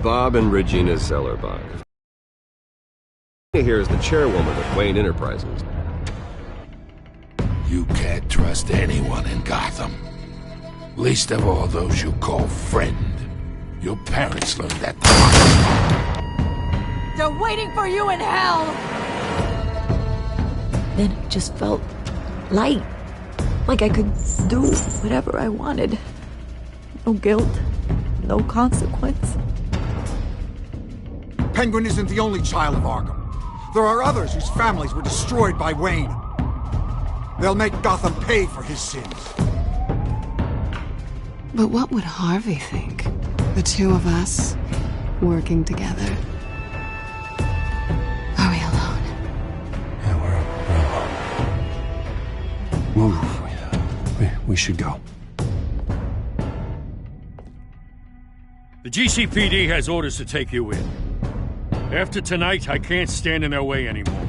Bob and Regina Zellerbach. Here is the chairwoman of Wayne Enterprises. You can't trust anyone in Gotham. Least of all those you call friend. Your parents learned that. They're waiting for you in hell! Then it just felt light. Like I could do whatever I wanted. No guilt, no consequence. Penguin isn't the only child of Arkham. There are others whose families were destroyed by Wayne. They'll make Gotham pay for his sins. But what would Harvey think? The two of us, working together. Are we alone? Yeah, we're alone. Move. We should go. The GCPD has orders to take you in. After tonight, I can't stand in their way anymore.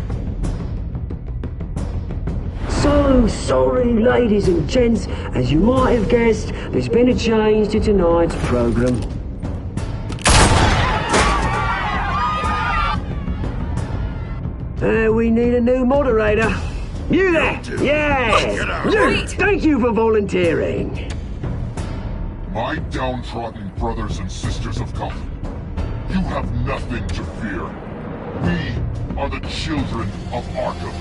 So sorry, ladies and gents. As you might have guessed, there's been a change to tonight's program. We need a new moderator. You there? Yeah! You! Thank you for volunteering. My downtrodden brothers and sisters of Gotham, you have nothing to fear. We are the children of Arkham.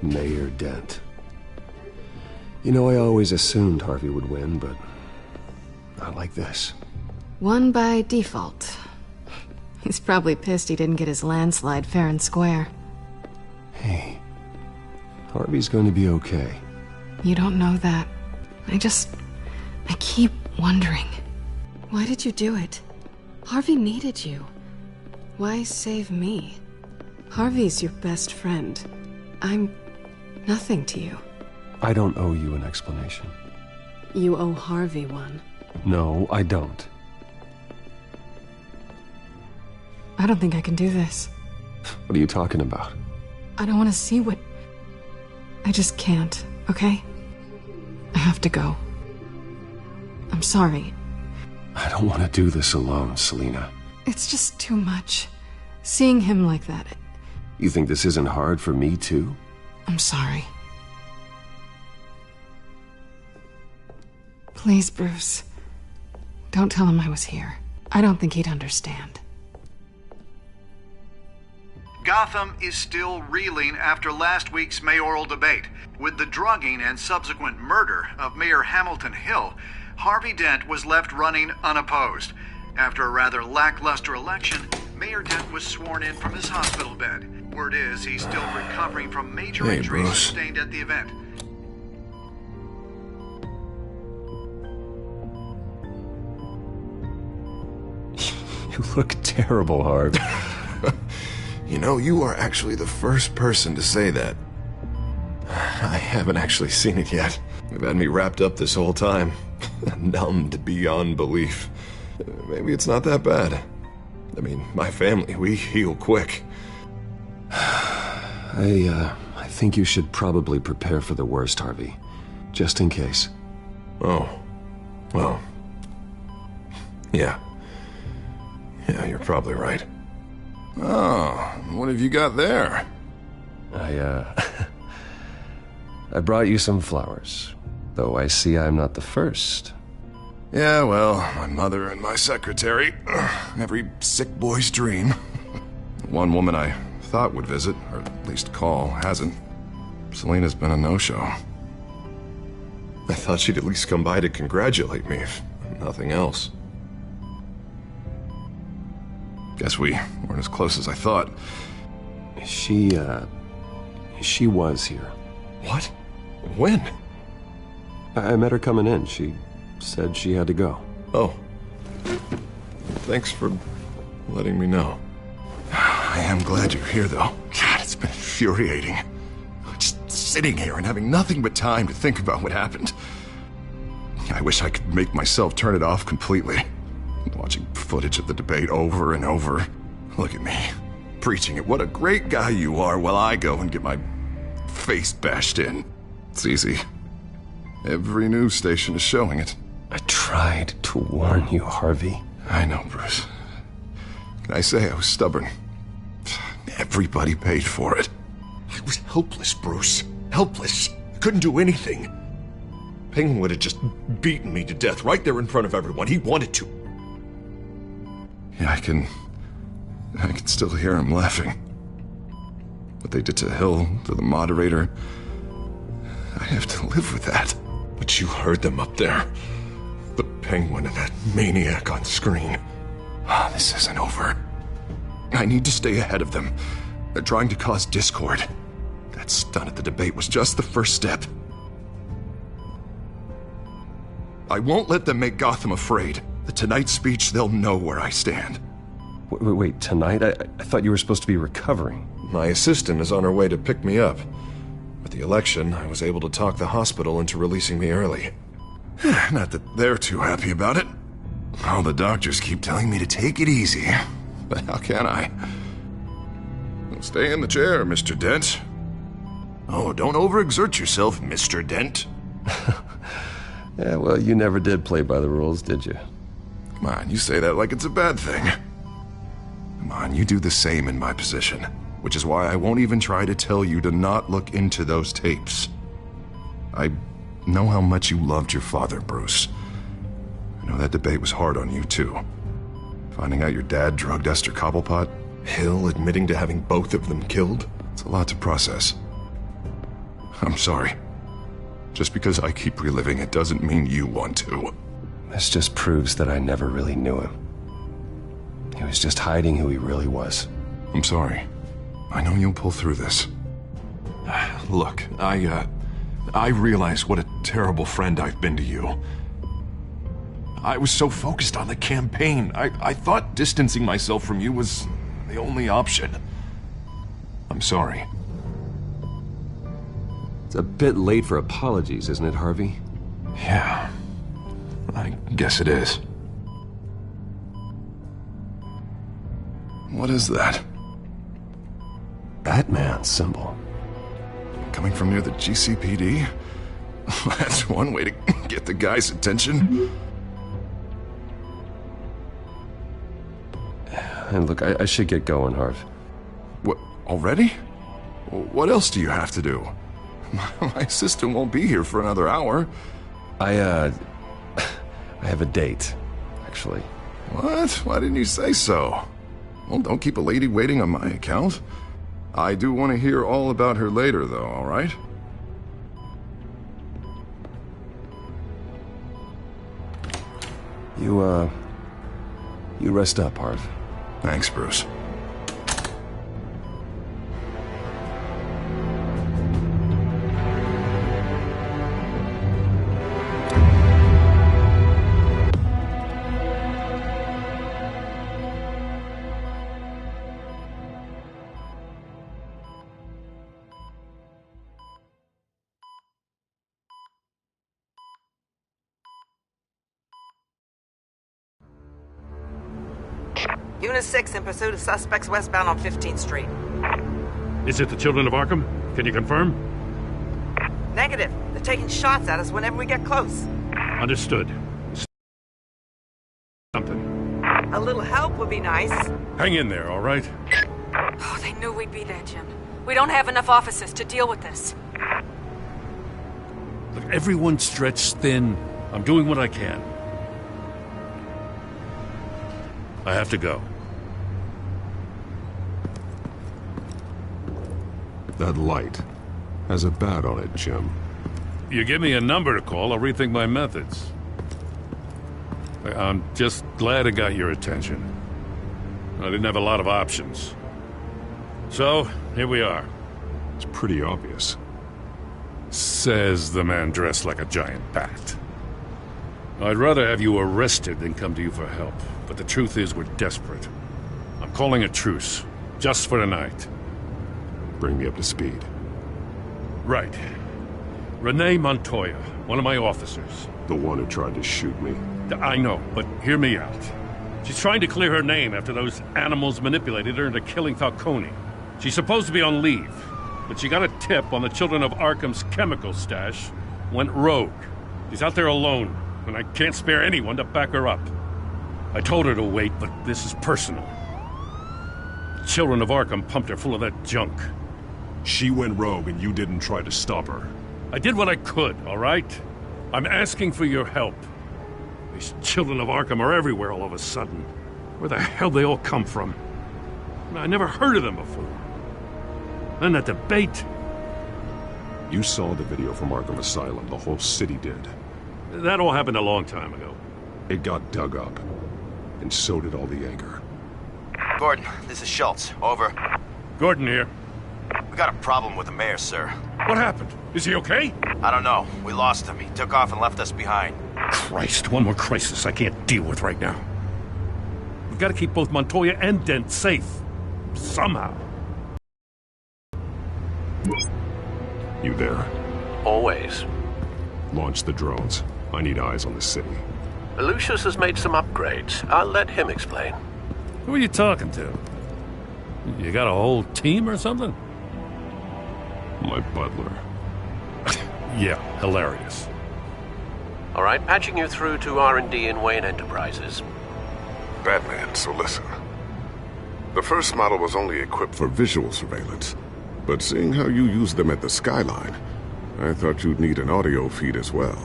Mayor Dent. You know, I always assumed Harvey would win, but not like this. Won by default. He's probably pissed he didn't get his landslide fair and square. Hey, Harvey's going to be okay. You don't know that. I keep wondering. Why did you do it? Harvey needed you. Why save me? Harvey's your best friend. I'm nothing to you. I don't owe you an explanation. You owe Harvey one. No, I don't. I don't think I can do this. What are you talking about? I don't want to see what... I just can't, okay? I have to go. I'm sorry. I don't want to do this alone, Selina. It's just too much. Seeing him like that... You think this isn't hard for me, too? I'm sorry. Please, Bruce. Don't tell him I was here. I don't think he'd understand. Gotham is still reeling after last week's mayoral debate. With the drugging and subsequent murder of Mayor Hamilton Hill, Harvey Dent was left running unopposed. After a rather lackluster election, Mayor Dent was sworn in from his hospital bed. Word is he's still recovering from major injuries sustained at the event. You look terrible, Harv. You know, you are actually the first person to say that. I haven't actually seen it yet. You've had me wrapped up this whole time. Numbed beyond belief. Maybe it's not that bad. I mean, my family, we heal quick. I think you should probably prepare for the worst, Harvey. Just in case. Oh. Well. Yeah. Yeah, you're probably right. Oh, what have you got there? I brought you some flowers. Though I see I'm not the first. Yeah, well, my mother and my secretary. Every sick boy's dream. One woman I thought would visit, or at least call, hasn't. Selina's been a no-show. I thought she'd at least come by to congratulate me, if nothing else. Guess we weren't as close as I thought. She was here. What? When? I met her coming in. She said she had to go. Oh. Thanks for letting me know. I am glad you're here, though. God, it's been infuriating. Just sitting here and having nothing but time to think about what happened. I wish I could make myself turn it off completely. Watching footage of the debate over and over. Look at me, preaching it. What a great guy you are, while I go and get my face bashed in. It's easy. Every news station is showing it. I tried to warn you, Harvey. I know, Bruce. Can I say I was stubborn? Everybody paid for it. I was helpless, Bruce. Helpless. I couldn't do anything. Penguin would have just beaten me to death right there in front of everyone. He wanted to. Yeah, I can still hear him laughing. What they did to Hill, to the moderator. I have to live with that. But you heard them up there. The Penguin and that maniac on screen. This isn't over. I need to stay ahead of them. They're trying to cause discord. That stunt at the debate was just the first step. I won't let them make Gotham afraid. The Tonight speech, they'll know where I stand. Wait, tonight? I thought you were supposed to be recovering. My assistant is on her way to pick me up. With the election, I was able to talk the hospital into releasing me early. Not that they're too happy about it. All the doctors keep telling me to take it easy. But how can I? Stay in the chair, Mr. Dent. Oh, don't overexert yourself, Mr. Dent. Yeah, well, you never did play by the rules, did you? Come on, you say that like it's a bad thing. Come on, you do the same in my position. Which is why I won't even try to tell you to not look into those tapes. I know how much you loved your father, Bruce. I know that debate was hard on you, too. Finding out your dad drugged Esther Cobblepot, Hill admitting to having both of them killed, it's a lot to process. I'm sorry. Just because I keep reliving it doesn't mean you want to. This just proves that I never really knew him. He was just hiding who he really was. I'm sorry. I know you'll pull through this. Look, I realize what a terrible friend I've been to you. I was so focused on the campaign. I thought distancing myself from you was the only option. I'm sorry. It's a bit late for apologies, isn't it, Harvey? Yeah, I guess it is. What is that? Batman's symbol. Coming from near the GCPD? That's one way to get the guy's attention. And look, I should get going, Harv. What, already? What else do you have to do? My assistant won't be here for another hour. I have a date, actually. What? Why didn't you say so? Well, don't keep a lady waiting on my account. I do want to hear all about her later, though, all right? You rest up, Harv. Thanks, Bruce. Unit 6 in pursuit of suspects westbound on 15th Street. Is it the Children of Arkham? Can you confirm? Negative. They're taking shots at us whenever we get close. Understood. Something. A little help would be nice. Hang in there, all right? Oh, they knew we'd be there, Jim. We don't have enough officers to deal with this. Look, everyone's stretched thin. I'm doing what I can. I have to go. That light has a bat on it, Jim. You give me a number to call, I'll rethink my methods. I'm just glad I got your attention. I didn't have a lot of options. So, here we are. It's pretty obvious. Says the man dressed like a giant bat. I'd rather have you arrested than come to you for help, but the truth is we're desperate. I'm calling a truce, just for tonight. Bring me up to speed. Right. Renee Montoya, one of my officers. The one who tried to shoot me. I know, but hear me out. She's trying to clear her name after those animals manipulated her into killing Falcone. She's supposed to be on leave, but she got a tip on the Children of Arkham's chemical stash, went rogue. She's out there alone, and I can't spare anyone to back her up. I told her to wait, but this is personal. The Children of Arkham pumped her full of that junk. She went rogue and you didn't try to stop her. I did what I could, all right? I'm asking for your help. These Children of Arkham are everywhere all of a sudden. Where the hell they all come from? I never heard of them before. And that debate. You saw the video from Arkham Asylum. The whole city did. That all happened a long time ago. It got dug up. And so did all the anger. Gordon, this is Schultz. Over. Gordon here. We got a problem with the mayor, sir. What happened? Is he okay? I don't know. We lost him. He took off and left us behind. Christ, one more crisis I can't deal with right now. We've got to keep both Montoya and Dent safe. Somehow. You there? Always. Launch the drones. I need eyes on the city. Lucius has made some upgrades. I'll let him explain. Who are you talking to? You got a whole team or something? My butler. Yeah, hilarious. All right, patching you through to R&D in Wayne Enterprises. Batman, so listen. The first model was only equipped for visual surveillance, but seeing how you use them at the Skyline, I thought you'd need an audio feed as well.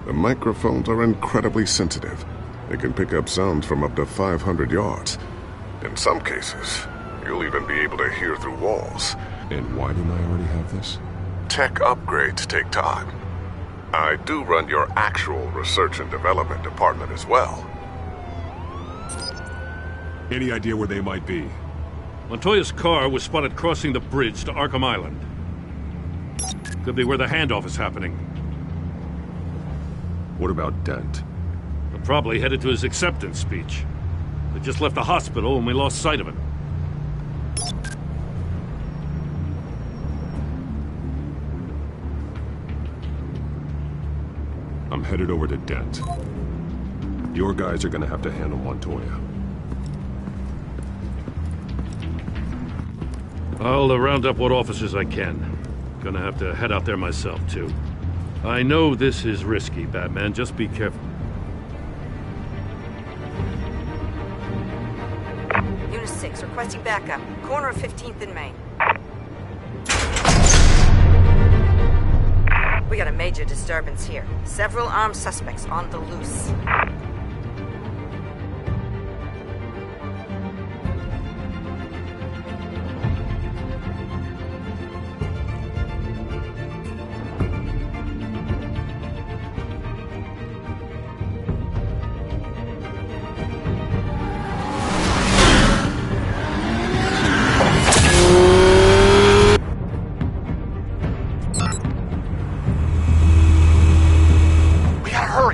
The microphones are incredibly sensitive. They can pick up sounds from up to 500 yards. In some cases, you'll even be able to hear through walls. And why didn't I already have this? Tech upgrades take time. I do run your actual research and development department as well. Any idea where they might be? Montoya's car was spotted crossing the bridge to Arkham Island. Could be where the handoff is happening. What about Dent? They're probably headed to his acceptance speech. They just left the hospital and we lost sight of him. I'm headed over to Dent. Your guys are gonna have to handle Montoya. I'll round up what officers I can. Gonna have to head out there myself, too. I know this is risky, Batman. Just be careful. Unit 6, requesting backup. Corner of 15th and Main. We got a major disturbance here. Several armed suspects on the loose.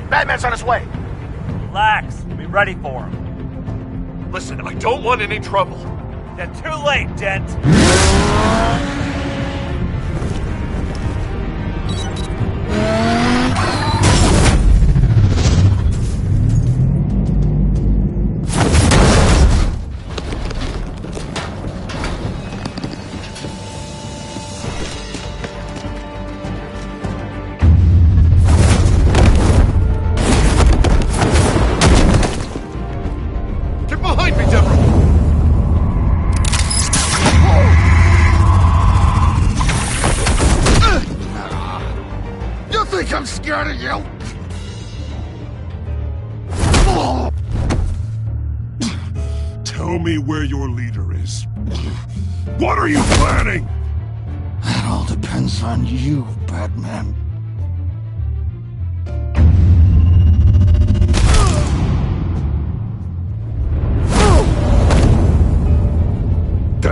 Batman's on his way. Relax. We'll be ready for him. Listen, I don't want any trouble. Then too late, Dent. I'm scared of you! Tell me where your leader is. What are you planning? That all depends on you, Batman.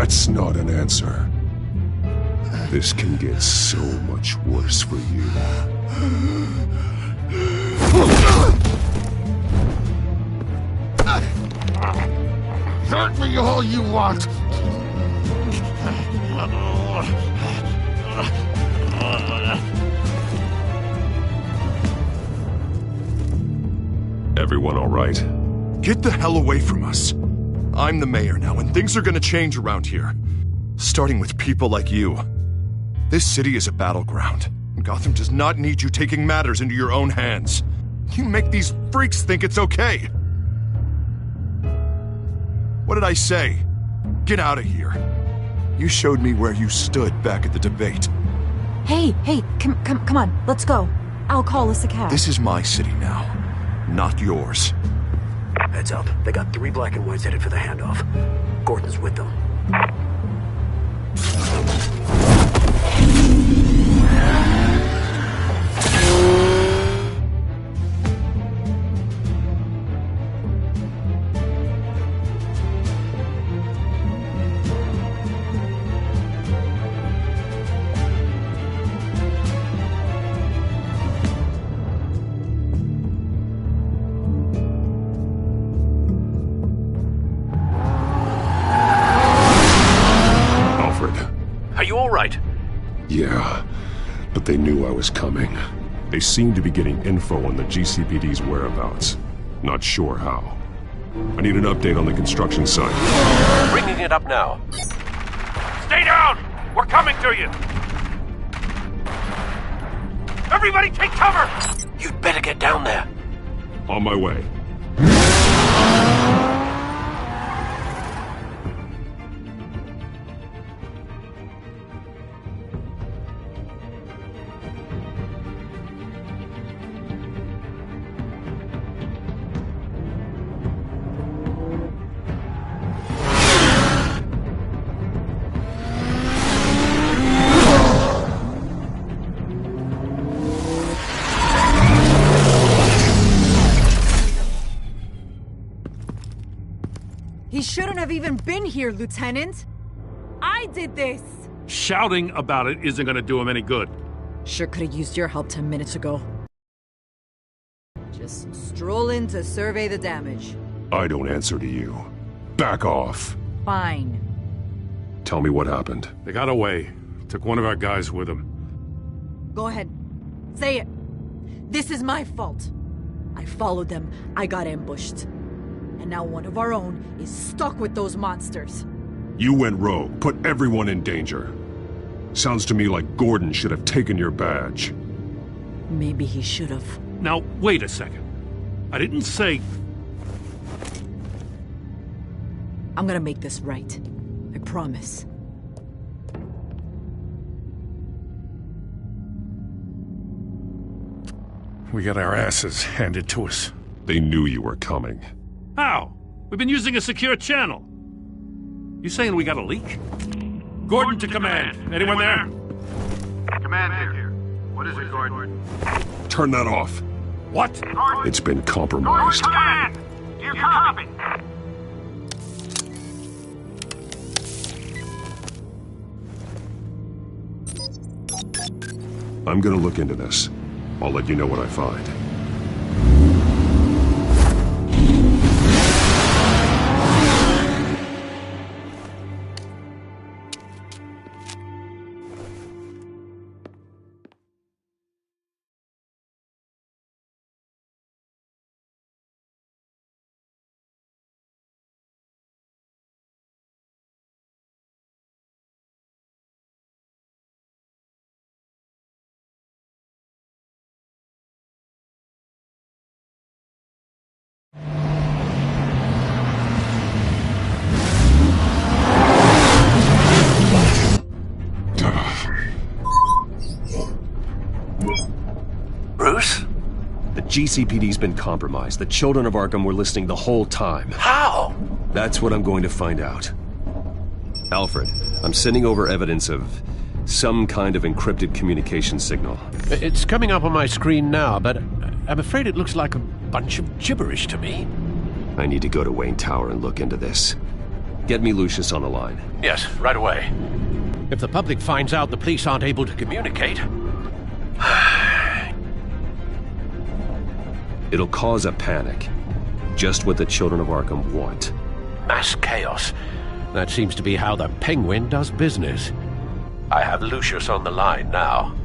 That's not an answer. This can get so much worse for you. Hurt me all you want. Everyone all right? Get the hell away from us. I'm the mayor now, and things are gonna change around here. Starting with people like you. This city is a battleground. Gotham does not need you taking matters into your own hands. You make these freaks think it's okay. What did I say? Get out of here. You showed me where you stood back at the debate. Hey, come on, let's go. I'll call us a cab. This is my city now, not yours. Heads up. They got 3 black and whites headed for the handoff. Gordon's with them. Yeah, but they knew I was coming. They seem to be getting info on the GCPD's whereabouts. Not sure how. I need an update on the construction site. Bringing it up now. Stay down! We're coming to you! Everybody take cover! You'd better get down there. On my way. He shouldn't have even been here, Lieutenant. I did this. Shouting about it isn't gonna do him any good. Sure could have used your help 10 minutes ago. Just stroll in to survey the damage. I don't answer to you. Back off. Fine. Tell me what happened. They got away. Took one of our guys with them. Go ahead. Say it. This is my fault. I followed them. I got ambushed. And now one of our own is stuck with those monsters. You went rogue, put everyone in danger. Sounds to me like Gordon should have taken your badge. Maybe he should have. Now, wait a second. I didn't say... I'm gonna make this right. I promise. We got our asses handed to us. They knew you were coming. How? We've been using a secure channel. You saying we got a leak? Gordon to command. Anyone there? Command here. What is it, Gordon? Turn that off. What? It's been compromised. Command! Do you copy? I'm gonna look into this. I'll let you know what I find. Bruce? The GCPD's been compromised. The children of Arkham were listening the whole time. How? That's what I'm going to find out. Alfred, I'm sending over evidence of some kind of encrypted communication signal. It's coming up on my screen now, but I'm afraid it looks like a bunch of gibberish to me. I need to go to Wayne Tower and look into this. Get me Lucius on the line. Yes, right away. If the public finds out the police aren't able to communicate... It'll cause a panic. Just what the children of Arkham want. Mass chaos. That seems to be how the Penguin does business. I have Lucius on the line now.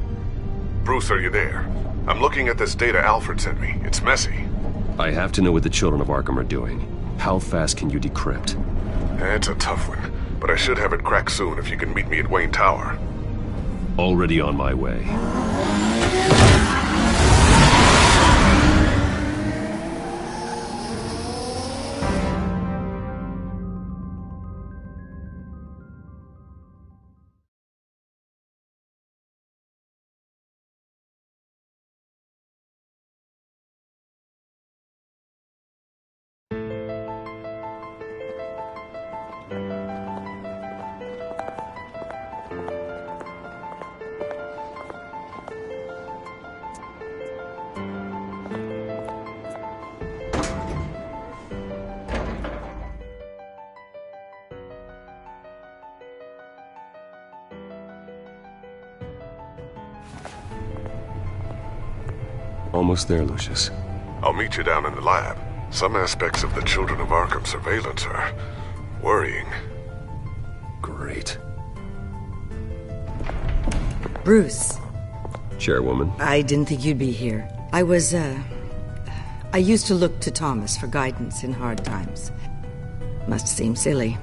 Bruce, are you there? I'm looking at this data Alfred sent me. It's messy. I have to know what the children of Arkham are doing. How fast can you decrypt? It's a tough one, but I should have it cracked soon if you can meet me at Wayne Tower. Already on my way. Almost there, Lucius. I'll meet you down in the lab. Some aspects of the Children of Arkham surveillance are worrying. Great. Bruce. Chairwoman. I didn't think you'd be here. I used to look to Thomas for guidance in hard times. Must seem silly.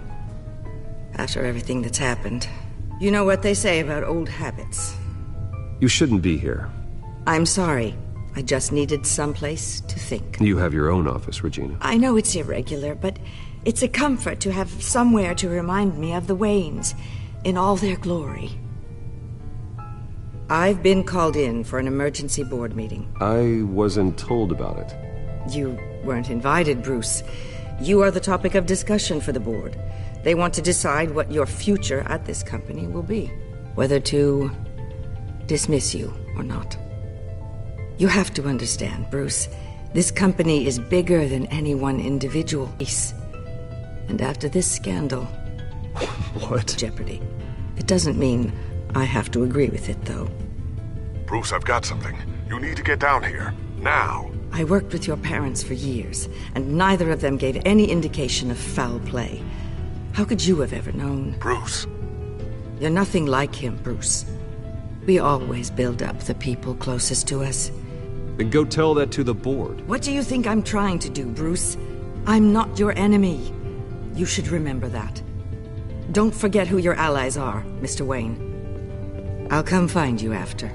After everything that's happened. You know what they say about old habits. You shouldn't be here. I'm sorry. I just needed someplace to think. You have your own office, Regina. I know it's irregular, but it's a comfort to have somewhere to remind me of the Waynes in all their glory. I've been called in for an emergency board meeting. I wasn't told about it. You weren't invited, Bruce. You are the topic of discussion for the board. They want to decide what your future at this company will be. Whether to dismiss you or not. You have to understand, Bruce. This company is bigger than any one individual. And after this scandal... What? Jeopardy. It doesn't mean I have to agree with it, though. Bruce, I've got something. You need to get down here. Now. I worked with your parents for years, and neither of them gave any indication of foul play. How could you have ever known? Bruce. You're nothing like him, Bruce. We always build up the people closest to us. Then go tell that to the board. What do you think I'm trying to do, Bruce? I'm not your enemy. You should remember that. Don't forget who your allies are, Mr. Wayne. I'll come find you after.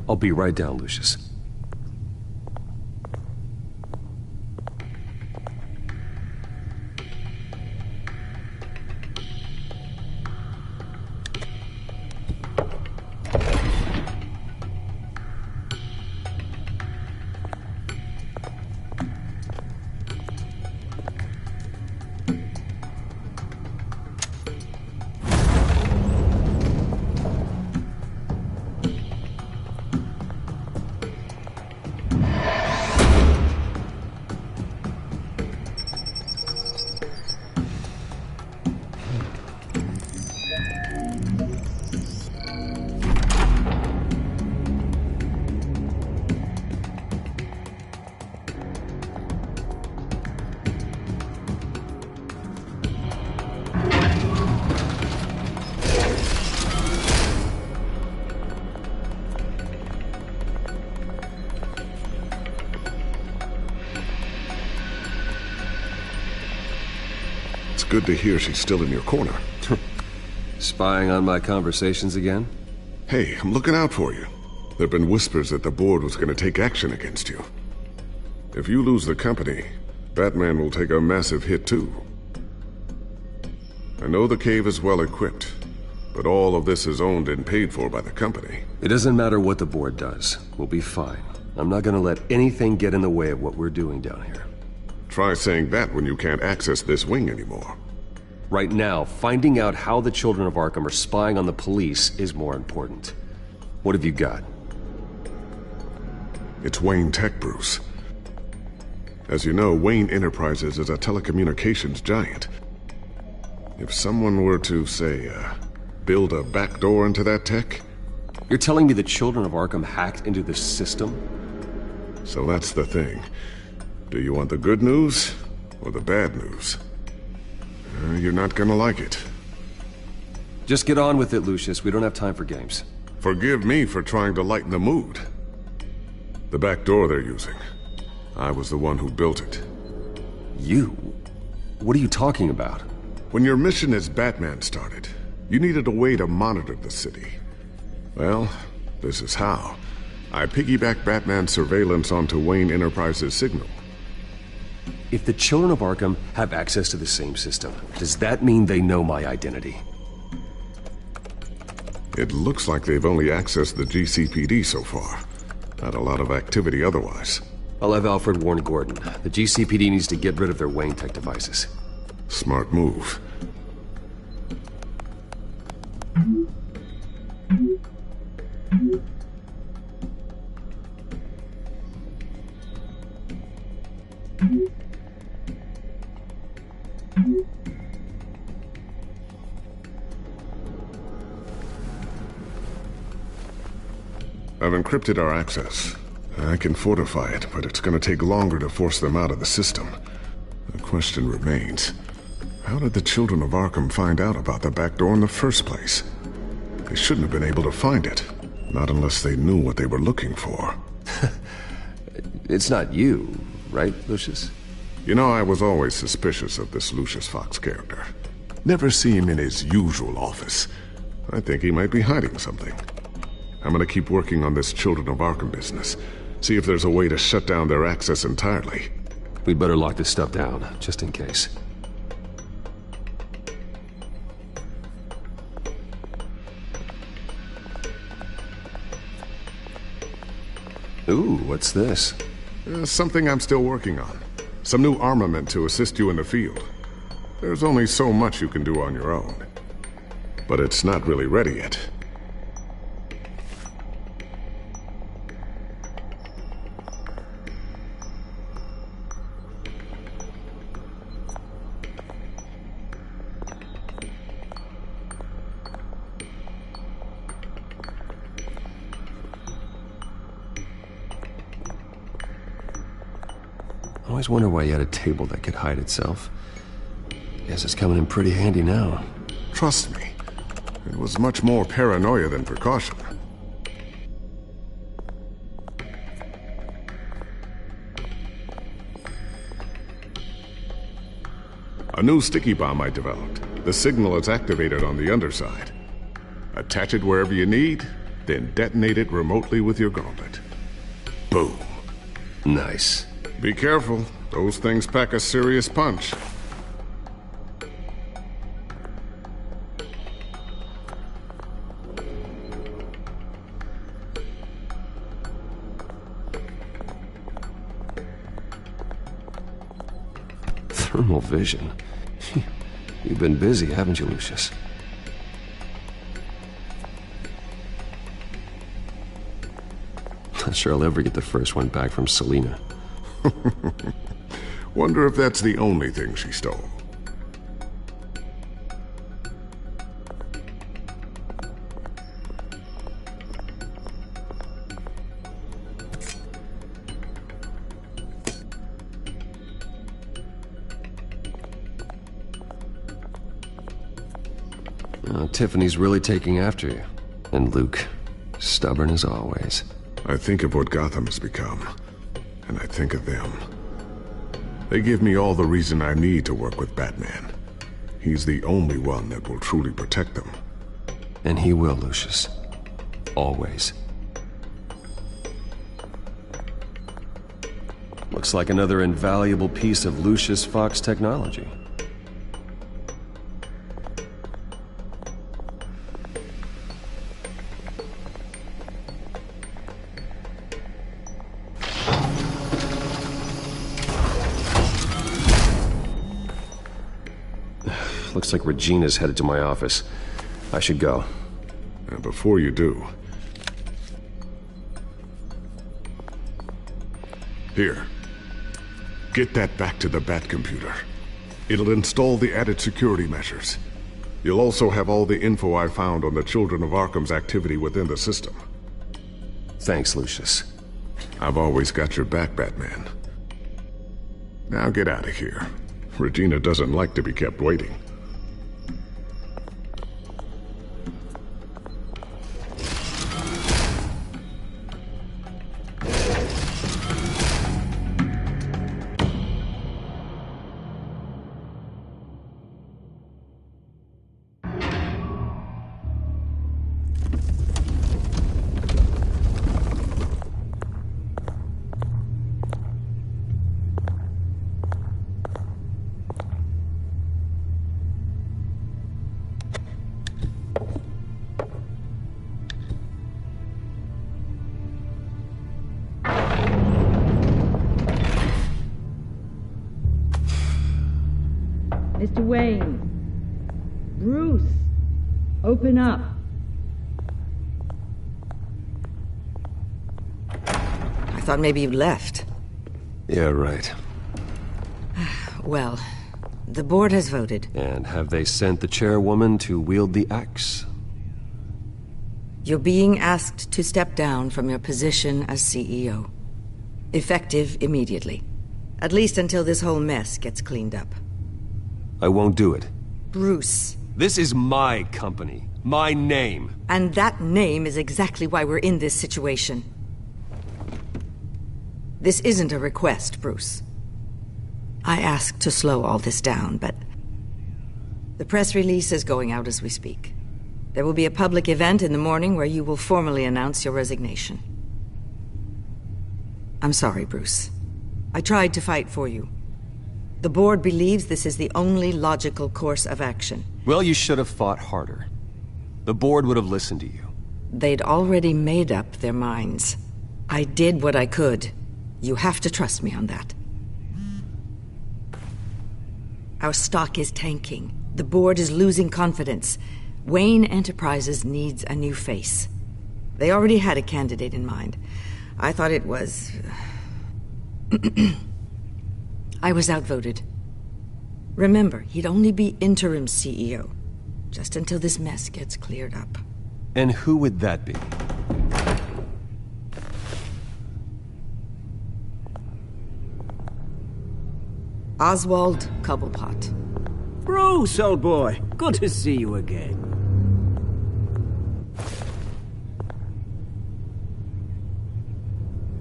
I'll be right down, Lucius. Good to hear she's still in your corner. Spying on my conversations again? Hey, I'm looking out for you. There've been whispers that the board was going to take action against you. If you lose the company, Batman will take a massive hit too. I know the cave is well equipped, but all of this is owned and paid for by the company. It doesn't matter what the board does. We'll be fine. I'm not going to let anything get in the way of what we're doing down here. Try saying that when you can't access this wing anymore. Right now, finding out how the Children of Arkham are spying on the police is more important. What have you got? It's Wayne Tech, Bruce. As you know, Wayne Enterprises is a telecommunications giant. If someone were to, say, build a backdoor into that tech... You're telling me the Children of Arkham hacked into this system? So that's the thing. Do you want the good news or the bad news? You're not gonna like it. Just get on with it, Lucius. We don't have time for games. Forgive me for trying to lighten the mood. The back door they're using. I was the one who built it. You? What are you talking about? When your mission as Batman started, you needed a way to monitor the city. Well, this is how. I piggybacked Batman's surveillance onto Wayne Enterprises' signal. If the Children of Arkham have access to the same system, does that mean they know my identity? It looks like they've only accessed the GCPD so far. Not a lot of activity otherwise. I'll have Alfred warn Gordon. The GCPD needs to get rid of their Wayne Tech devices. Smart move. I've encrypted our access. I can fortify it, but it's gonna take longer to force them out of the system. The question remains, how did the Children of Arkham find out about the back door in the first place? They shouldn't have been able to find it. Not unless they knew what they were looking for. It's not you, right, Lucius? You know, I was always suspicious of this Lucius Fox character. Never see him in his usual office. I think he might be hiding something. I'm gonna keep working on this Children of Arkham business. See if there's a way to shut down their access entirely. We'd better lock this stuff down, just in case. Ooh, what's this? Something I'm still working on. Some new armament to assist you in the field. There's only so much you can do on your own. But it's not really ready yet. I always wonder why you had a table that could hide itself. Guess it's coming in pretty handy now. Trust me, it was much more paranoia than precaution. A new sticky bomb I developed. The signal is activated on the underside. Attach it wherever you need, then detonate it remotely with your gauntlet. Boom. Nice. Be careful. Those things pack a serious punch. Thermal vision. You've been busy, haven't you, Lucius? Not sure I'll ever get the first one back from Selina. Wonder if that's the only thing she stole. Tiffany's really taking after you. And Luke, stubborn as always. I think of what Gotham has become. And I think of them. They give me all the reason I need to work with Batman. He's the only one that will truly protect them. And he will, Lucius. Always. Looks like another invaluable piece of Lucius Fox technology. Looks like Regina's headed to my office. I should go. And before you do... Here. Get that back to the Bat computer. It'll install the added security measures. You'll also have all the info I found on the Children of Arkham's activity within the system. Thanks, Lucius. I've always got your back, Batman. Now get out of here. Regina doesn't like to be kept waiting. Mr. Wayne. Bruce. Open up. I thought maybe you left. Yeah, right. Well, the board has voted. And have they sent the chairwoman to wield the axe? You're being asked to step down from your position as CEO. Effective immediately. At least until this whole mess gets cleaned up. I won't do it. Bruce. This is my company. My name. And that name is exactly why we're in this situation. This isn't a request, Bruce. I asked to slow all this down, but the press release is going out as we speak. There will be a public event in the morning where you will formally announce your resignation. I'm sorry, Bruce. I tried to fight for you. The board believes this is the only logical course of action. Well, you should have fought harder. The board would have listened to you. They'd already made up their minds. I did what I could. You have to trust me on that. Our stock is tanking. The board is losing confidence. Wayne Enterprises needs a new face. They already had a candidate in mind. I thought it was... I was outvoted. Remember, he'd only be interim CEO, just until this mess gets cleared up. And who would that be? Oswald Cobblepot. Bruce, old boy. Good to see you again.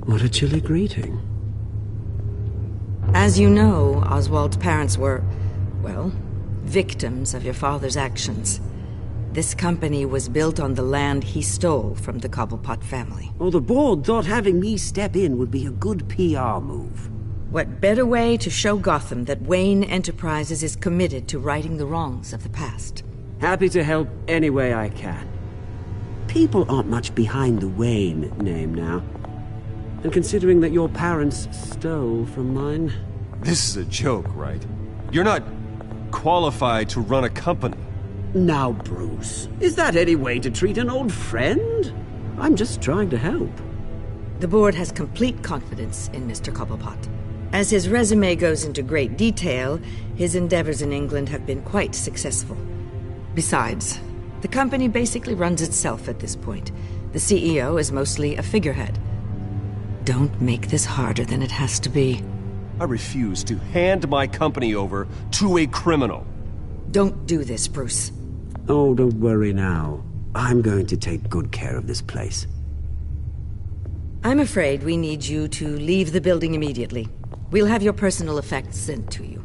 What a chilly greeting. As you know, Oswald's parents were, well, victims of your father's actions. This company was built on the land he stole from the Cobblepot family. Oh, the board thought having me step in would be a good PR move. What better way to show Gotham that Wayne Enterprises is committed to righting the wrongs of the past? Happy to help any way I can. People aren't much behind the Wayne name now. And considering that your parents stole from mine... This is a joke, right? You're not qualified to run a company. Now, Bruce, is that any way to treat an old friend? I'm just trying to help. The board has complete confidence in Mr. Cobblepot. As his resume goes into great detail, his endeavors in England have been quite successful. Besides, the company basically runs itself at this point. The CEO is mostly a figurehead. Don't make this harder than it has to be. I refuse to hand my company over to a criminal. Don't do this, Bruce. Oh, don't worry now. I'm going to take good care of this place. I'm afraid we need you to leave the building immediately. We'll have your personal effects sent to you.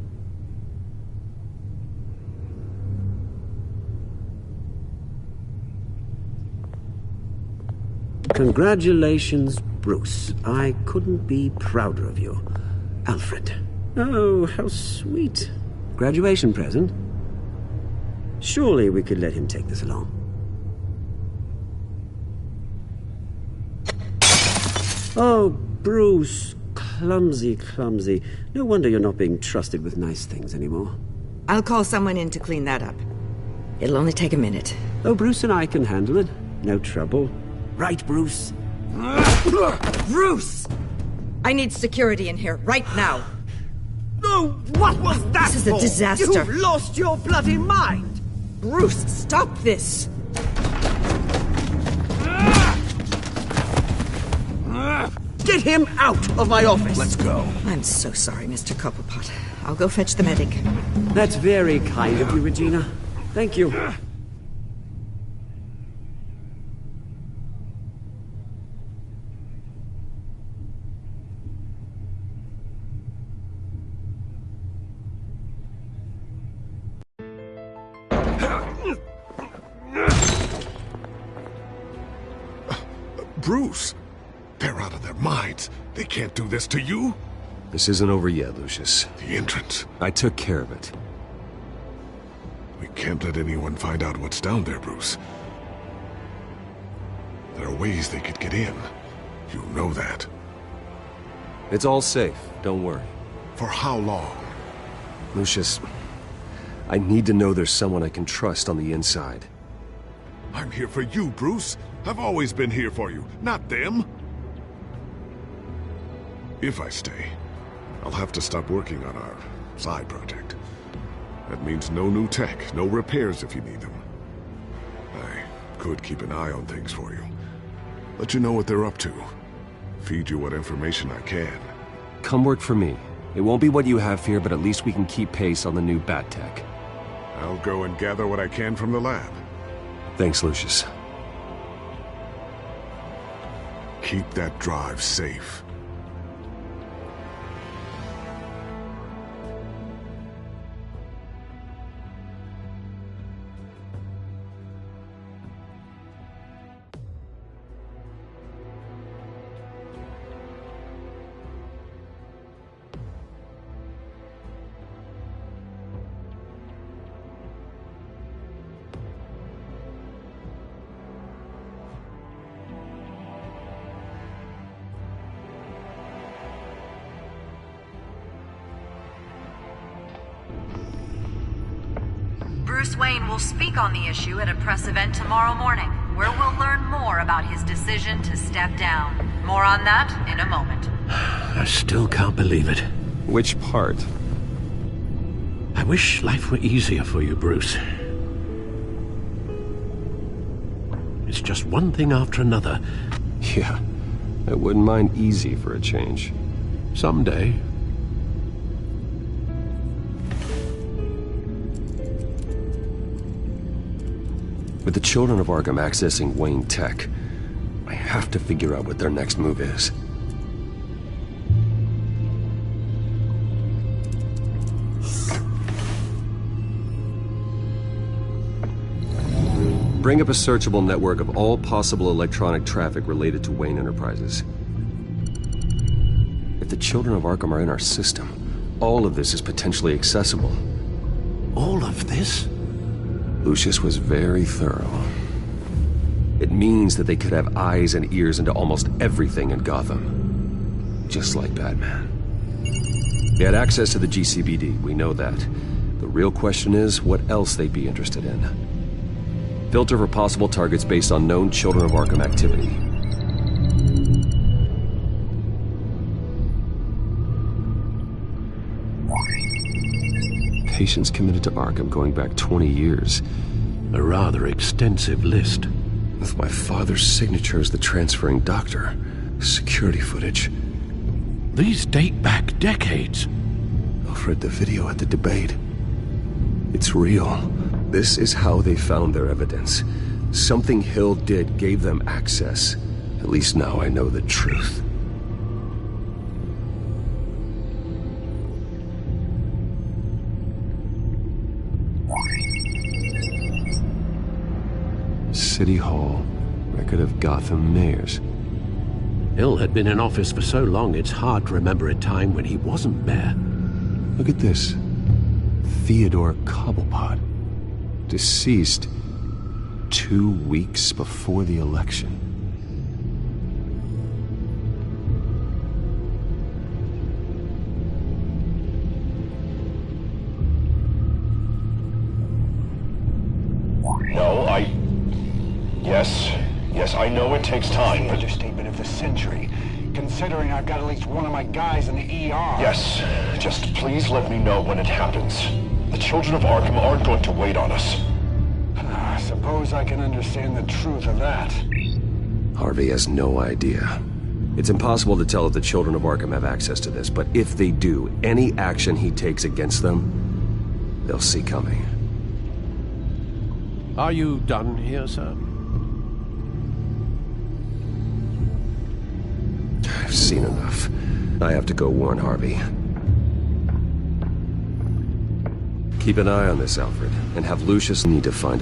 Congratulations, Bruce. I couldn't be prouder of you. Alfred. Oh, how sweet. Graduation present? Surely we could let him take this along. Oh, Bruce. Clumsy, clumsy. No wonder you're not being trusted with nice things anymore. I'll call someone in to clean that up. It'll only take a minute. Oh, Bruce and I can handle it. No trouble. Right, Bruce? Bruce! I need security in here, right now. Oh, what was that This is a for? disaster. You've lost your bloody mind! Bruce, stop this! Get him out of my office! Let's go. I'm so sorry, Mr. Cobblepot. I'll go fetch the medic. That's very kind of you, Regina. Thank you. Bruce! They're out of their minds. They can't do this to you. This isn't over yet, Lucius. The entrance. I took care of it. We can't let anyone find out what's down there, Bruce. There are ways they could get in. You know that. It's all safe. Don't worry. For how long? Lucius, I need to know there's someone I can trust on the inside. I'm here for you, Bruce. I've always been here for you, not them. If I stay, I'll have to stop working on our side project. That means no new tech, no repairs if you need them. I could keep an eye on things for you. Let you know what they're up to. Feed you what information I can. Come work for me. It won't be what you have here, but at least we can keep pace on the new bat tech. I'll go and gather what I can from the lab. Thanks, Lucius. Keep that drive safe. Bruce Wayne will speak on the issue at a press event tomorrow morning, where we'll learn more about his decision to step down. More on that in a moment. I still can't believe it. Which part? I wish life were easier for you, Bruce. It's just one thing after another. Yeah, I wouldn't mind easy for a change. Someday. With the children of Arkham accessing Wayne Tech, I have to figure out what their next move is. Bring up a searchable network of all possible electronic traffic related to Wayne Enterprises. If the children of Arkham are in our system, all of this is potentially accessible. All of this? Lucius was very thorough. It means that they could have eyes and ears into almost everything in Gotham. Just like Batman. They had access to the GCPD, we know that. The real question is, what else they'd be interested in. Filter for possible targets based on known Children of Arkham activity. Patients committed to Arkham going back 20 years. A rather extensive list. With my father's signature as the transferring doctor. Security footage. These date back decades. Alfred, the video at the debate. It's real. This is how they found their evidence. Something Hill did gave them access. At least now I know the truth. City Hall. Record of Gotham mayors. Hill had been in office for so long, it's hard to remember a time when he wasn't mayor. Look at this. Theodore Cobblepot. Deceased 2 weeks before the election. No, Yes, I know it takes time, but... Understatement of the century. considering I've got at least one of my guys in the ER. Yes. Just please let me know when it happens. The children of Arkham aren't going to wait on us. I suppose I can understand the truth of that. Harvey has no idea. It's impossible to tell if the children of Arkham have access to this, but if they do, any action he takes against them, they'll see coming. Are you done here, sir? I've seen enough. I have to go warn Harvey. Keep an eye on this, Alfred, and have Lucius need to find